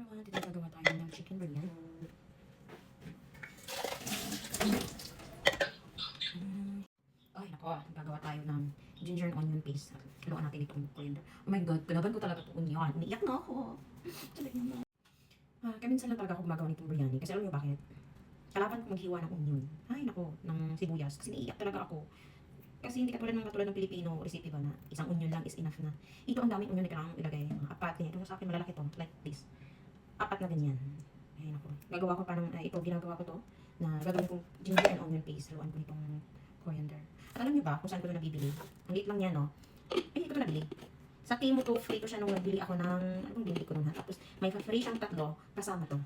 Number 1, dito gagawa tayo ng chicken biryani. Ay, nako, gagawa tayo ng ginger and onion paste. Haluan natin itong coriander. Oh my god, kalaban ko talaga itong onion. Iniiyak na ako. Talaga naman. Kaminsan lang talaga ako gumagawa nitong biryani. Kasi alam niyo bakit? Kalaban ko maghiwa ng onion. Ay, nako, ng sibuyas. Kasi naiiyak talaga ako. Kasi hindi katulad ng Pilipino recipe ba na isang onion lang is enough na. Ito ang daming onion na kailangan ilagay. Mga apat, ganyan. Ito sa akin malalaki to, like this. Apat na ganyan. Ayun ako. Gagawa ko parang, ito, ginagawa ko to, na gagawin kong ginger and onion paste. Haluan ko nitong coriander. At alam niyo ba kung saan ko ito nabibili? Ang liit lang yan, no? Ay, ito nabili. Sa Timo to, free ko siya nung nagbili ako ng, anong binili ko nun ha? Tapos, may free siyang tatlo, kasama to.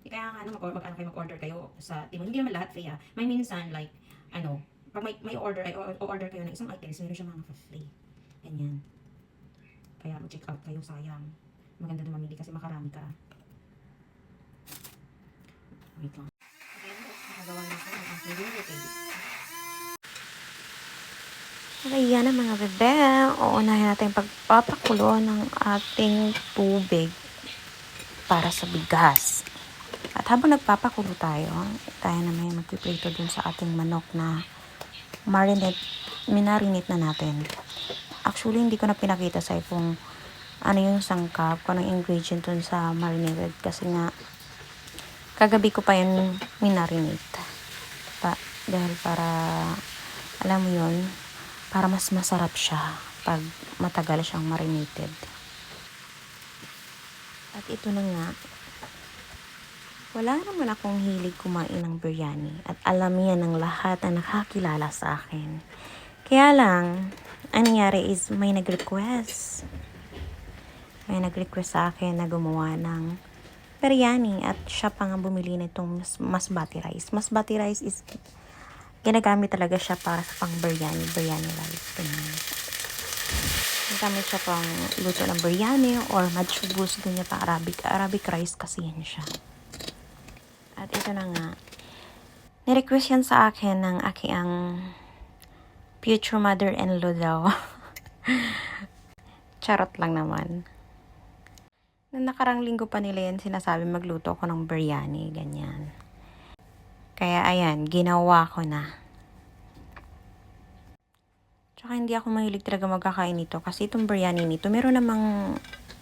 Kaya nga, mag-order kayo sa Timo. Hindi naman lahat free ha. May minsan, like, pag may order, order kayo ng isang items, meron siya mga free. Ganyan. Kaya mag-check out kayo, sayang. Maganda na mamili kasi makarami ka. Wait lang. Ayan, nakagawa na ako ng aking ginger paste. Okay, yan ang mga bebe. Uunahin natin pagpapakulo ng ating tubig para sa bigas. At habang nagpapakulo tayo na may magpiprito dun sa ating manok na minarinate na natin. Actually, hindi ko na pinakita sa kung ano yung sangkap, kung anong ingredient dun sa marinated. Kasi nga, kagabi ko pa yun minarinate. Dahil para, alam mo yun, para mas masarap siya pag matagal siyang marinated. At ito na nga, wala naman akong hilig kumain ng biryani at alam yan ng lahat na nakakilala sa akin. Kaya lang, ang nangyari is may nag-request. May nag-request sa akin na gumawa ng biryani at siya pa nga bumili nitong masbati rice. Masbati rice is ginagamit talaga siya para sa pang biryani rice. Ginagamit siya pang luto ng biryani or majubus, ganyan pa Arabic rice kasi yan siya. At ito na nga, nirequest yan sa akin ng aking future mother-in-law daw. Charot lang naman. Noong nakarang linggo pa nila yan sinasabi magluto ako ng biryani, ganyan. Kaya ayan, ginawa ko na. Tsaka hindi ako mahilig talaga magkakain nito kasi itong biryani nito, meron namang,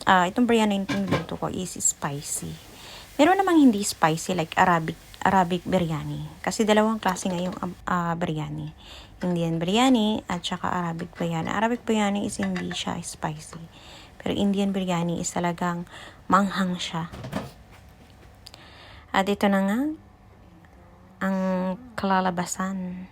itong biryani nito niluto ko is spicy. Meron namang hindi spicy like Arabic biryani. Kasi dalawang klase nga yung biryani. Indian biryani at saka Arabic biryani. Arabic biryani is hindi siya spicy. Pero Indian biryani is talagang manghang siya. At ito na nga ang kalalabasan